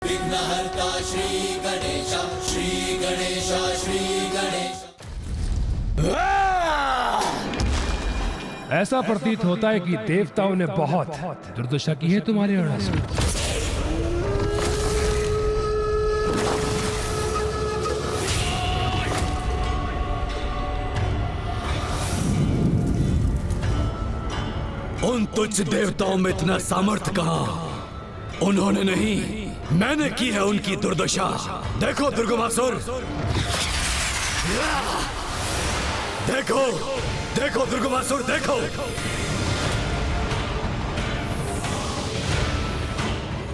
विघ्नहर्ता श्री गणेश, श्री गणेश, श्री गणेश। ऐसा प्रतीत होता है कि देवताओं ने बहुत दुर्दशा की है तुम्हारे अरुणासुर। उन तुच्छ देवताओं में इतना सामर्थ्य कहां? उन्होंने नहीं, मैंने की है उनकी दुर्दशा। देखो दुर्गमासुर, देखो देखो दुर्गमासुर, देखो।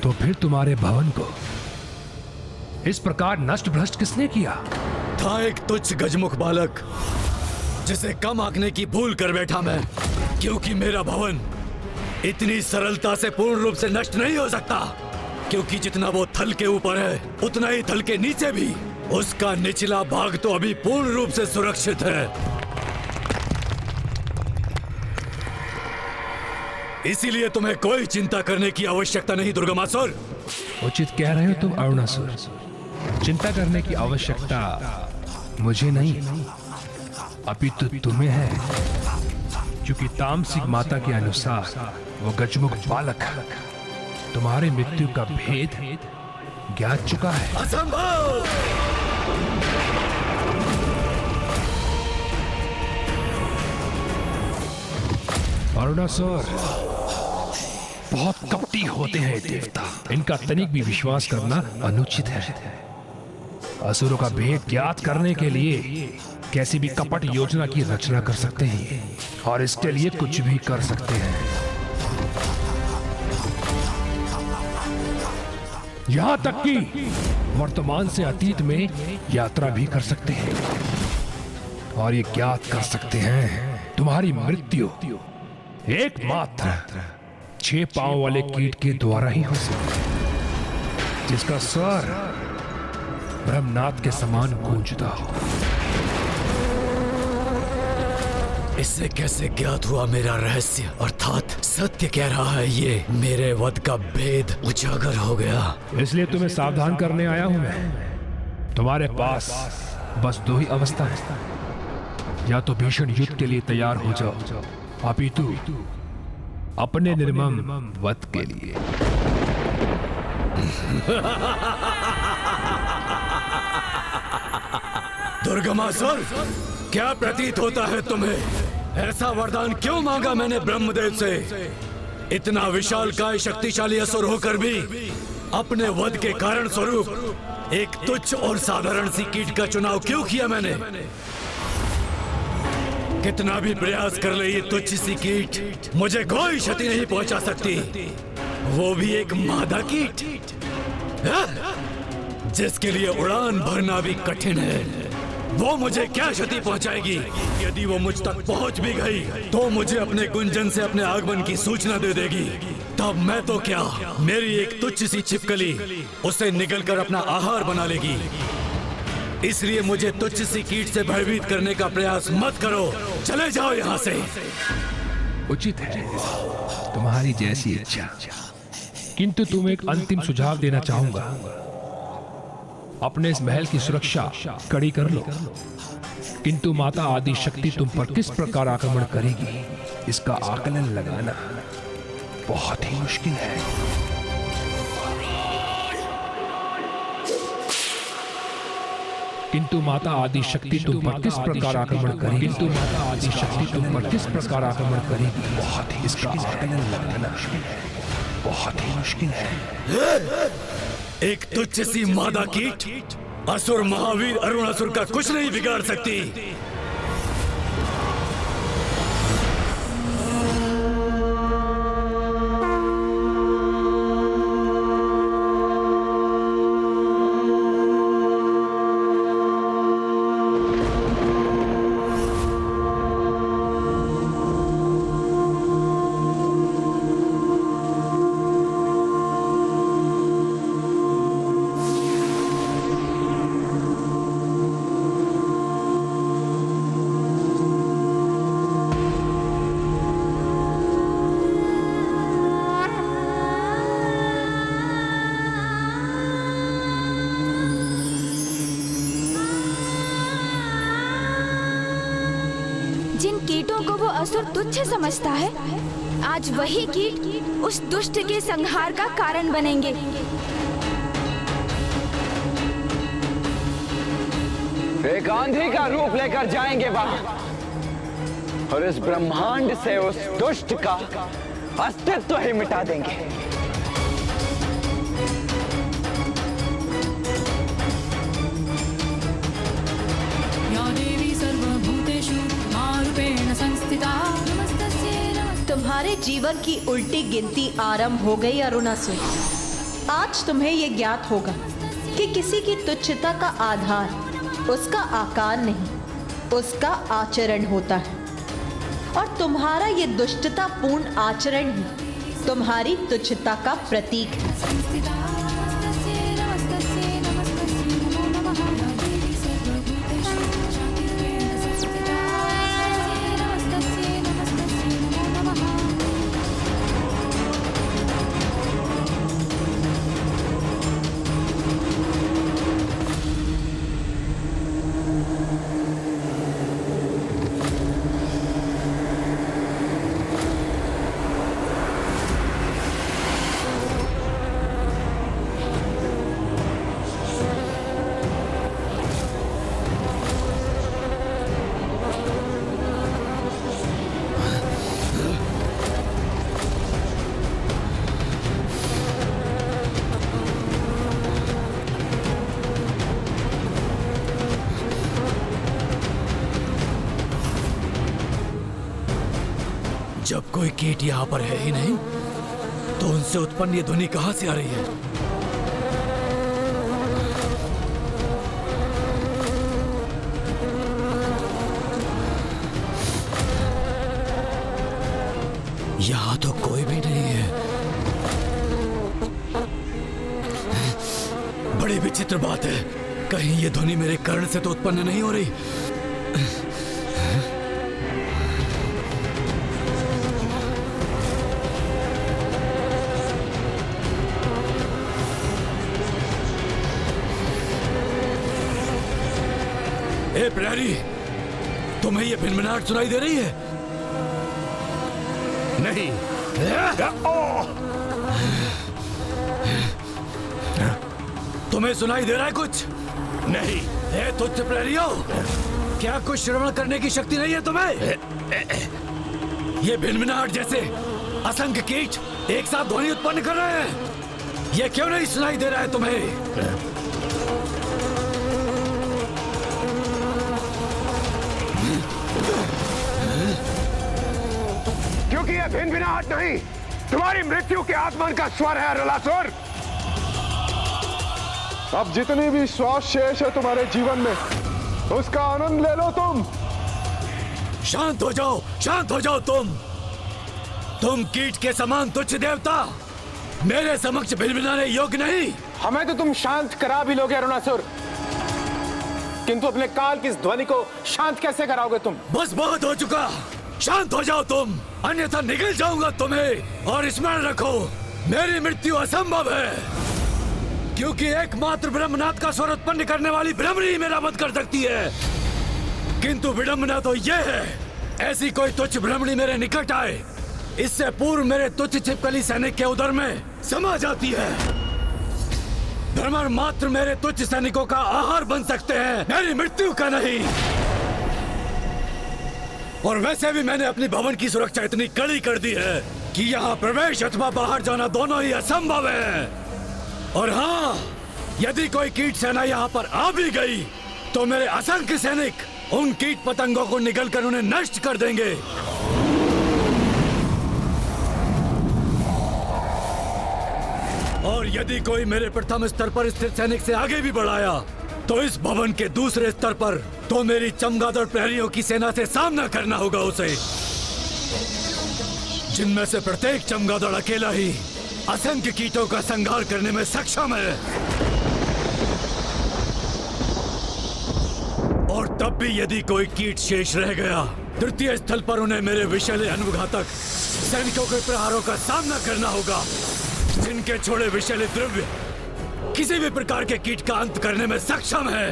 तो फिर तुम्हारे भवन को इस प्रकार नष्ट भ्रष्ट किसने किया? था एक तुच्छ गजमुख बालक जिसे कम आंकने की भूल कर बैठा मैं, क्योंकि मेरा भवन इतनी सरलता से पूर्ण रूप से नष्ट नहीं हो सकता, क्योंकि जितना वो थल के ऊपर है उतना ही थल के नीचे भी उसका निचला भाग तो अभी पूर्ण रूप से सुरक्षित है। इसीलिए तुम्हें कोई चिंता करने की आवश्यकता नहीं दुर्गमासुर। उचित कह रहे हो तुम अरुणासुर। चिंता करने की आवश्यकता मुझे नहीं, अपितु तुम्हें है, क्योंकि तामसिक माता के अनुसार वो गजमुख बालक तुम्हारे मृत्यु का भेद ज्ञात चुका है। असंभव! अरुणासुर, बहुत कपटी होते हैं देवता, इनका तनिक भी विश्वास करना अनुचित है। असुरों का भेद ज्ञात करने के लिए कैसी भी कपट योजना की रचना कर सकते हैं और इसके लिए कुछ भी कर सकते हैं। यहां तक कि वर्तमान से अतीत में यात्रा भी कर सकते हैं और ये ज्ञात कर सकते हैं तुम्हारी मृत्यु एकमात्र 6 पांव वाले कीट के द्वारा ही हो सकती है, जिसका स्वर ब्रह्मनाथ के समान गूंजता हो। इससे कैसे ज्ञात हुआ मेरा रहस्य? अर्थात सत्य कह रहा है ये, मेरे वध का भेद उजागर हो गया। इसलिए तुम्हें सावधान करने आया हूं मैं। तुम्हारे पास बस 2 ही अवस्था है, या तो भीषण युद्ध के लिए तैयार हो जाओ, अपितु अपने निर्मम वध के लिए। दुर्गमासुर, क्या प्रतीत होता है तुम्हें? ऐसा वरदान क्यों मांगा मैंने ब्रह्मदेव से? इतना विशालकाय शक्तिशाली असुर होकर भी अपने वध के कारण स्वरूप एक तुच्छ और साधारण सी कीट का चुनाव क्यों किया मैंने? कितना भी प्रयास कर ले ये तुच्छ सी कीट मुझे कोई क्षति नहीं पहुंचा सकती, वो भी एक मादा कीट जिसके लिए उड़ान भरना भी कठिन है। वो मुझे क्या क्षति पहुंचाएगी? यदि वो मुझ तक पहुंच भी गई तो मुझे अपने गुंजन से अपने आगमन की सूचना दे देगी। तब मैं तो क्या, मेरी एक तुच्छ सी छिपकली उसे निगलकर अपना आहार बना लेगी। इसलिए मुझे तुच्छ सी कीट से भयभीत करने का प्रयास मत करो, चले जाओ यहाँ से। उचित है, तुम्हारी जैसी इच्छा, किंतु तुम्हें एक अंतिम सुझाव देना चाहूंगा। अपने इस महल की सुरक्षा कड़ी कर लो, किंतु माता आदि शक्ति तुम पर किस प्रकार आक्रमण करेगी इसका आकलन लगाना बहुत ही मुश्किल है। किंतु माता आदि शक्ति तुम पर किस प्रकार आक्रमण करेगी, किंतु माता आदि शक्ति तुम पर किस प्रकार आक्रमण करेगी बहुत ही, इसका आकलन लगाना बहुत ही मुश्किल है। एक तुच्छ सी मादा कीट असुर महावीर अरुणासुर का कुछ नहीं बिगाड़ सकती। जिन कीटों को वो असुर तुच्छ समझता है, आज वही कीट उस दुष्ट के संहार का कारण बनेंगे। एक आंधी का रूप लेकर जाएंगे वहां और इस ब्रह्मांड से उस दुष्ट का अस्तित्व ही मिटा देंगे। या देवी सर्वभूतेषु मारूपेण संस्थिता। तुम्हारे जीवन की उल्टी गिनती आरंभ हो गई अरुणासुर। आज तुम्हें यह ज्ञात होगा कि किसी की तुच्छता का आधार उसका आकार नहीं, उसका आचरण होता है। और तुम्हारा ये दुष्टतापूर्ण आचरण ही तुम्हारी तुच्छता का प्रतीक है। जब कोई कीट यहाँ पर है ही नहीं, तो उनसे उत्पन्न ये ध्वनि कहां से आ रही है? यहाँ तो कोई भी नहीं है। बड़ी विचित्र बात है, कहीं ये ध्वनि मेरे कर्ण से तो उत्पन्न नहीं हो रही। ए प्रहरी, तुम्हें ये भिनभिनाहट सुनाई दे रही है? नहीं। तुम्हें सुनाई दे रहा है कुछ? नहीं। ए तुच्छ प्रहरियों, क्या कुछ श्रवण करने की शक्ति नहीं है तुम्हें? ये भिनभिनाहट जैसे असंख्य कीट एक साथ ध्वनि उत्पन्न कर रहे हैं, ये क्यों नहीं सुनाई दे रहा है तुम्हें? क्योंकि यह भिनभिनाहट नहीं, तुम्हारी मृत्यु के आगमन का स्वर है अरुणासुर। अब जितनी भी श्वास शेष है तुम्हारे जीवन में, उसका आनंद ले लो तुम। शांत हो जाओ, शांत हो जाओ। तुम कीट के समान तुच्छ देवता मेरे समक्ष भिनभिनाने योग्य नहीं। हमें तो तुम शांत करा भी लोगे अरुणासुर, किंतु अपने काल की इस ध्वनि को शांत कैसे कराओगे तुम? बस बहुत हो चुका, शांत हो जाओ तुम, अन्यथा निगल जाऊंगा तुम्हें। और स्मरण रखो, मेरी मृत्यु असंभव है, क्योंकि एकमात्र ब्रह्मनाथ का स्वर उत्पन्न करने वाली ब्रह्मणी ही मेरा वध कर सकती है। किंतु विडंबना तो यह है, ऐसी कोई तुच्छ ब्रह्मणी मेरे निकट आए, इससे पूर्व मेरे तुच्छ छिपकली सैनिक के उदर में समा जाती है। भ्रमर मात्र मेरे तुच्छ सैनिकों का आहार बन सकते हैं, मेरी मृत्यु का नहीं। और वैसे भी मैंने अपनी भवन की सुरक्षा इतनी कड़ी कर दी है कि यहाँ प्रवेश अथवा बाहर जाना दोनों ही असंभव है। और हाँ, यदि कोई कीट सेना यहाँ पर आ भी गई, तो मेरे असंख्य सैनिक उन कीट पतंगों को निगलकर उन्हें नष्ट कर देंगे। और यदि कोई मेरे प्रथम स्तर पर स्थित सैनिक से आगे भी बढ़ाया, तो इस भवन के दूसरे स्तर पर तो मेरी चमगादड़ प्रहरियों की सेना से सामना करना होगा उसे, जिनमें से प्रत्येक चमगादड़ अकेला ही असंख्य कीटों का संहार करने में सक्षम है। और तब भी यदि कोई कीट शेष रह गया, तृतीय स्थल पर उन्हें मेरे विषैले अनुघातक सैनिकों के प्रहारों का सामना करना होगा, जिनके छोड़े विषैले द्रव्य किसी भी प्रकार के कीट का अंत करने में सक्षम है।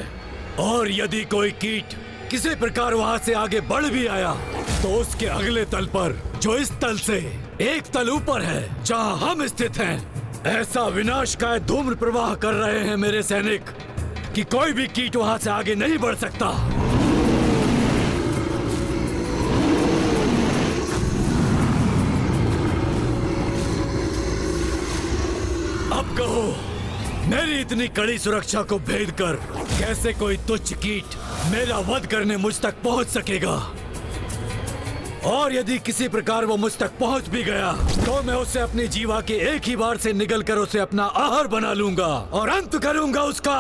और यदि कोई कीट किसी प्रकार वहां से आगे बढ़ भी आया, तो उसके अगले तल पर, जो इस तल से एक तल ऊपर है, जहां हम स्थित हैं, ऐसा विनाशकारी धूम्र प्रवाह कर रहे हैं मेरे सैनिक कि कोई भी कीट वहां से आगे नहीं बढ़ सकता। अब कहो, मेरी इतनी कड़ी सुरक्षा को भेद कर कैसे कोई तुच्छ कीट मेरा वध करने मुझ तक पहुंच सकेगा? और यदि किसी प्रकार वो मुझ तक पहुंच भी गया तो मैं उसे अपनी जीवा के एक ही बार से निगल कर उसे अपना आहार बना लूंगा और अंत करूंगा उसका।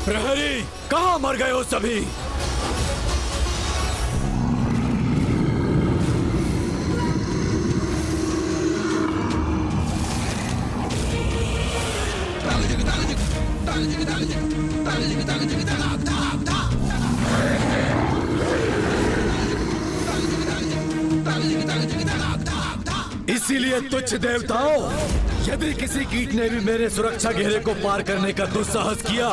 प्रहरी, कहां मर गए हो सभी? इसीलिए तुच्छ देवताओं, यदि किसी कीट ने भी मेरे सुरक्षा घेरे को पार करने का दुस्साहस किया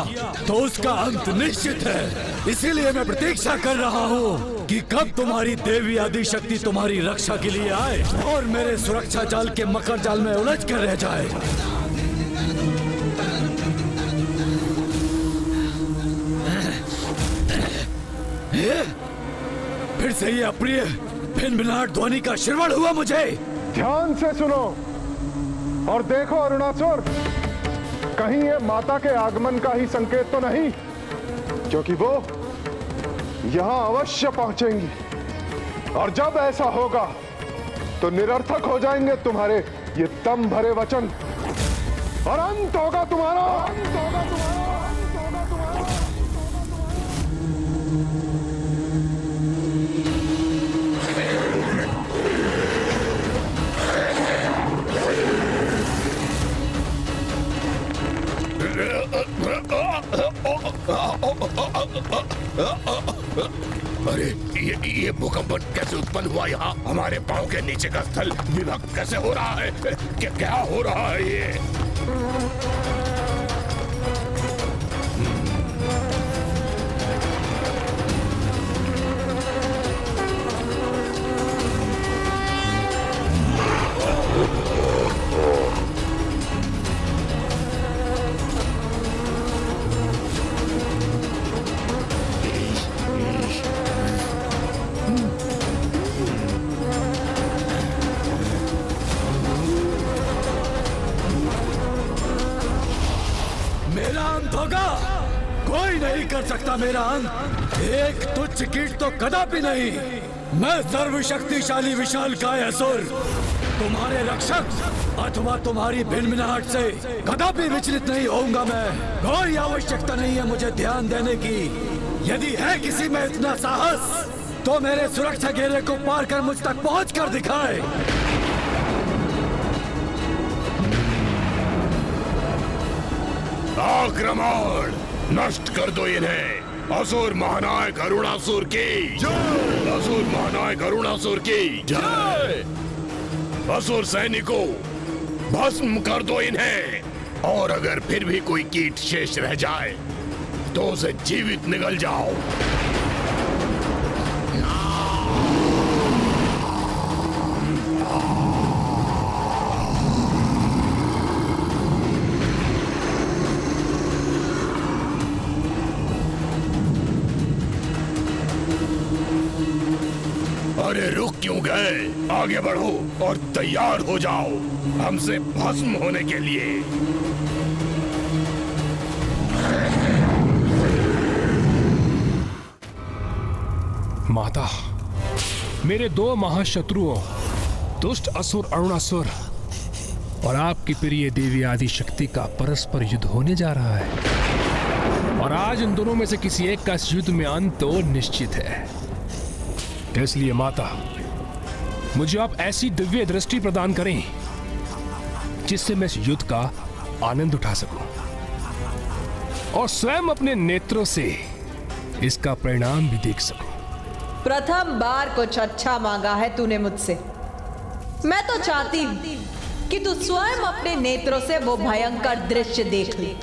तो उसका अंत निश्चित है। इसीलिए मैं प्रतीक्षा कर रहा हूँ कि कब तुम्हारी देवी आदि शक्ति तुम्हारी रक्षा के लिए आए और मेरे सुरक्षा जाल के मकर जाल में उलझ कर रह जाए। फिर से ये अप्रिय भिनभिनाट ध्वनि का श्रवण हुआ मुझे। ध्यान से सुनो और देखो अरुणासुर, कहीं ये माता के आगमन का ही संकेत तो नहीं, क्योंकि वो यहां अवश्य पहुंचेंगी और जब ऐसा होगा तो निरर्थक हो जाएंगे तुम्हारे ये दम भरे वचन और अंत होगा तुम्हारा। अरे ये भूकंप कैसे उत्पन्न हुआ? यहाँ हमारे पांव के नीचे का स्थल विभक्त कैसे हो रहा है? क्या हो रहा है ये? कोई नहीं कर सकता मेरा अंत। एक तुच्छ कीट तो कदापि नहीं। मैं सर्वशक्तिशाली विशालकाय असुर, तुम्हारे रक्षक अथवा तुम्हारी भिनभिनाहट से कदापि विचलित नहीं होऊंगा मैं। कोई आवश्यकता नहीं है मुझे ध्यान देने की। यदि है किसी में इतना साहस तो मेरे सुरक्षा घेरे को पार कर मुझ तक पहुंच कर दिखाए। आक्रमण! नष्ट कर दो इन्हें। असुर महानायक अरुणासुर की जय! असुर महानायक अरुणासुर की जय! असुर सैनिकों, भस्म कर दो इन्हें। और अगर फिर भी कोई कीट शेष रह जाए तो उसे जीवित निगल जाओ। अरे रुक क्यों गए? आगे बढ़ो और तैयार हो जाओ हमसे भस्म होने के लिए। माता, मेरे दो महाशत्रुओं दुष्ट असुर अरुणासुर और आपकी प्रिय देवी आदि शक्ति का परस्पर युद्ध होने जा रहा है और आज इन दोनों में से किसी एक का इस युद्ध में अंत तो निश्चित है। इसलिए माता, मुझे आप ऐसी दिव्य दृष्टि प्रदान करें जिससे मैं इस युद्ध का आनंद उठा सकूं और स्वयं अपने नेत्रों से इसका परिणाम भी देख सकूं। प्रथम बार कुछ अच्छा मांगा है तूने मुझसे। मैं तो चाहती हूँ कि तू स्वयं अपने नेत्रों से वो भयंकर दृश्य देख ले,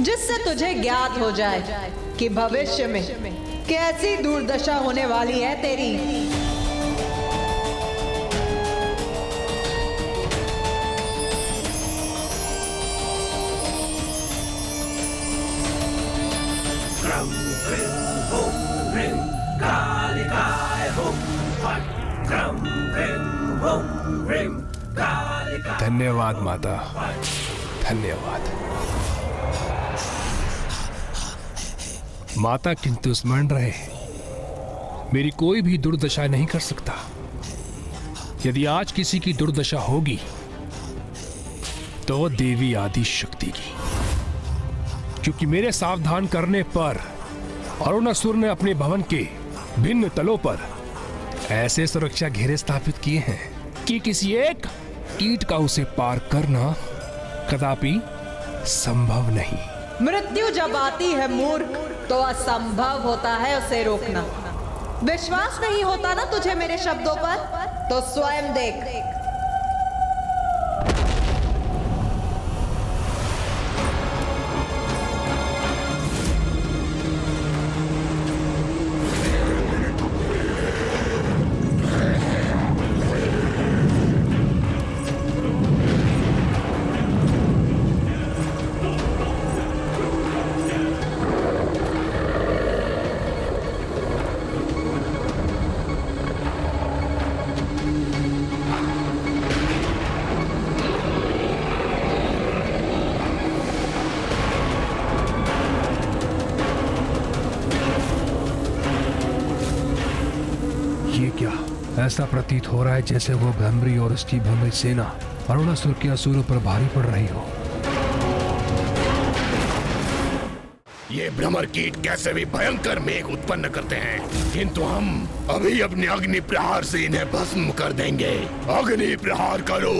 जिससे तुझे ज्ञात हो जाए कि भविष्य में कैसी दुर्दशा होने वाली है तेरी। धन्यवाद माता, धन्यवाद माता। किंतु स्मरण रहे, मेरी कोई भी दुर्दशा नहीं कर सकता। यदि आज किसी की दुर्दशा होगी तो देवी आदि शक्ति की, क्योंकि मेरे सावधान करने पर अरुणासुर ने अपने भवन के भिन्न तलों पर ऐसे सुरक्षा घेरे स्थापित किए हैं कि किसी एक कीट का उसे पार करना कदापि संभव नहीं। मृत्यु जब आती है मूर्ख, तो असंभव होता है उसे रोकना। विश्वास नहीं होता ना तुझे मेरे शब्दों पर? तो स्वयं देख। ऐसा प्रतीत हो रहा है जैसे वो भ्रमरी और उसकी भ्रमरी सेना अरुणासुर के असुरों पर भारी पड़ रही हो। ये भ्रमर कीट कैसे भी भयंकर मेघ उत्पन्न करते हैं, किंतु हम अभी अपने अग्नि प्रहार से इन्हें भस्म कर देंगे। अग्नि प्रहार करो।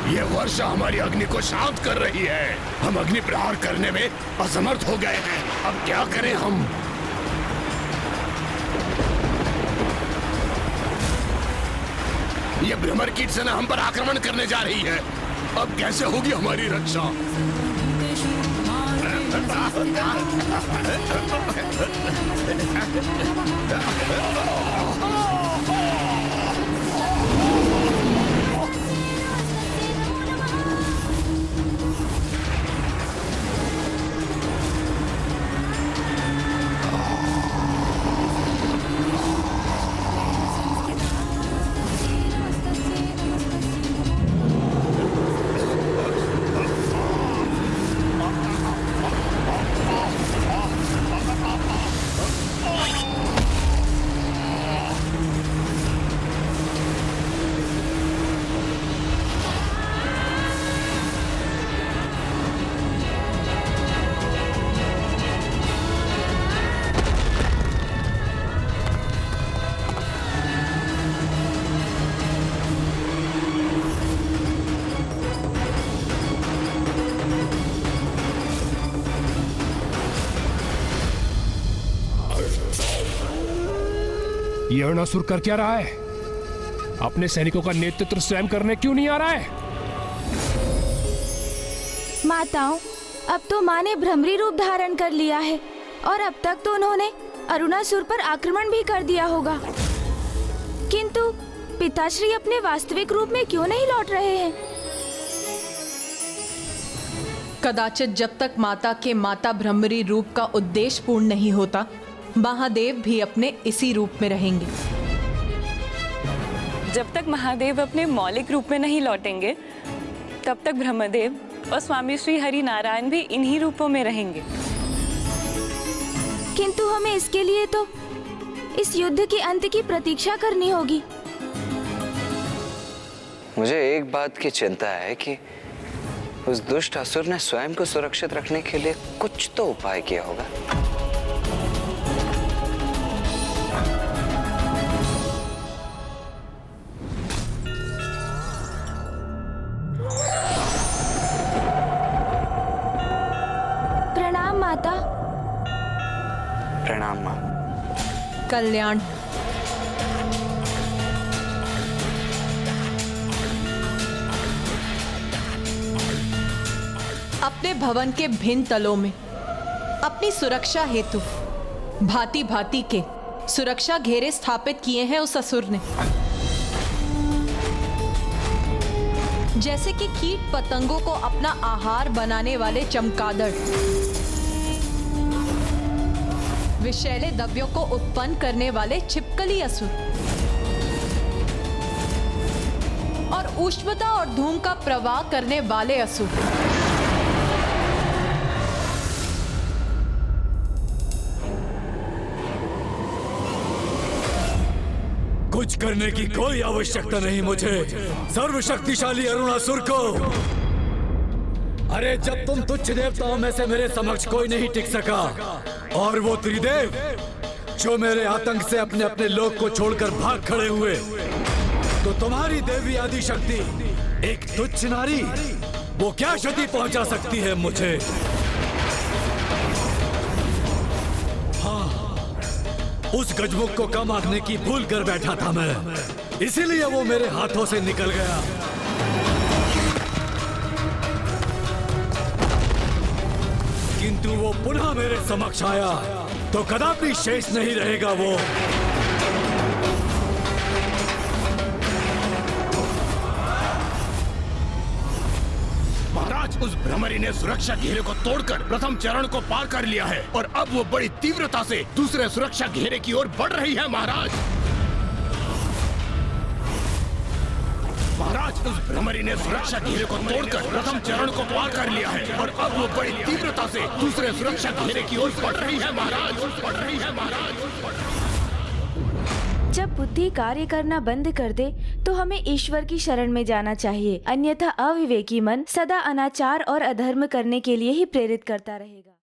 ये वर्षा हमारी अग्नि को शांत कर रही है। हम अग्नि प्रहार करने में असमर्थ हो गए हैं। अब क्या करें हम? ये भ्रमर कीट सेना हम पर आक्रमण करने जा रही है। अब कैसे होगी हमारी रक्षा? ये अरुणासुर कर क्या रहा है? अपने सैनिकों का नेतृत्व स्वयं करने क्यों नहीं आ रहा है? माताओं, अब तो माँ ने भ्रमरी रूप धारण कर लिया है और अब तक तो उन्होंने अरुणासुर पर आक्रमण भी कर दिया होगा, किंतु पिताश्री अपने वास्तविक रूप में क्यों नहीं लौट रहे हैं? कदाचित जब तक माता के माता भ्रमरी रूप का उद्देश्य पूर्ण नहीं होता, महादेव भी अपने इसी रूप में रहेंगे। जब तक महादेव अपने मौलिक रूप में नहीं लौटेंगे, तब तक ब्रह्मदेव और स्वामी श्री हरि नारायण भी इन्हीं रूपों में रहेंगे। किंतु हमें इसके लिए तो इस युद्ध के अंत की प्रतीक्षा करनी होगी। मुझे एक बात की चिंता है कि उस दुष्ट असुर ने स्वयं को सुरक्षित रखने के लिए कुछ तो उपाय किया होगा। प्रणाम माता। प्रणाम मां। कल्याण। अपने भवन के भिन्न तलों में अपनी सुरक्षा हेतु भांति भांति के सुरक्षा घेरे स्थापित किए हैं उस असुर ने। जैसे कि कीट पतंगों को अपना आहार बनाने वाले चमगादड़, विषैले द्रव्यों को उत्पन्न करने वाले छिपकली असुर और ऊष्मता और धूम का प्रवाह करने वाले असुर। कुछ करने की कोई आवश्यकता नहीं मुझे, सर्वशक्तिशाली अरुणासुर को। अरे जब तुम तुच्छ देवताओं में से मेरे समक्ष कोई नहीं टिक सका, और वो त्रिदेव जो मेरे आतंक से अपने अपने लोक को छोड़कर भाग खड़े हुए, तो तुम्हारी देवी आदि शक्ति एक तुच्छ नारी वो क्या क्षति पहुंचा सकती है मुझे? उस गजमुख को कम आंकने की भूल कर बैठा था मैं, इसीलिए वो मेरे हाथों से निकल गया। किंतु वो पुनः मेरे समक्ष आया तो कदापि शेष नहीं रहेगा वो। महाराज, उस भ्रमरी ने सुरक्षा घेरे को तोड़कर प्रथम चरण को पार कर लिया है और अब वो बड़ी तीव्रता से दूसरे सुरक्षा घेरे की ओर बढ़ रही है। महाराज, उस भ्रमरी ने सुरक्षा घेरे को तोड़कर प्रथम चरण को पार कर लिया है और अब वो बड़ी तीव्रता से दूसरे सुरक्षा घेरे की ओर बढ़ रही है। महाराज, बढ़ रही है महाराज। जब बुद्धि कार्य करना बंद कर दे तो हमें ईश्वर की शरण में जाना चाहिए, अन्यथा अविवेकी मन सदा अनाचार और अधर्म करने के लिए ही प्रेरित करता रहेगा।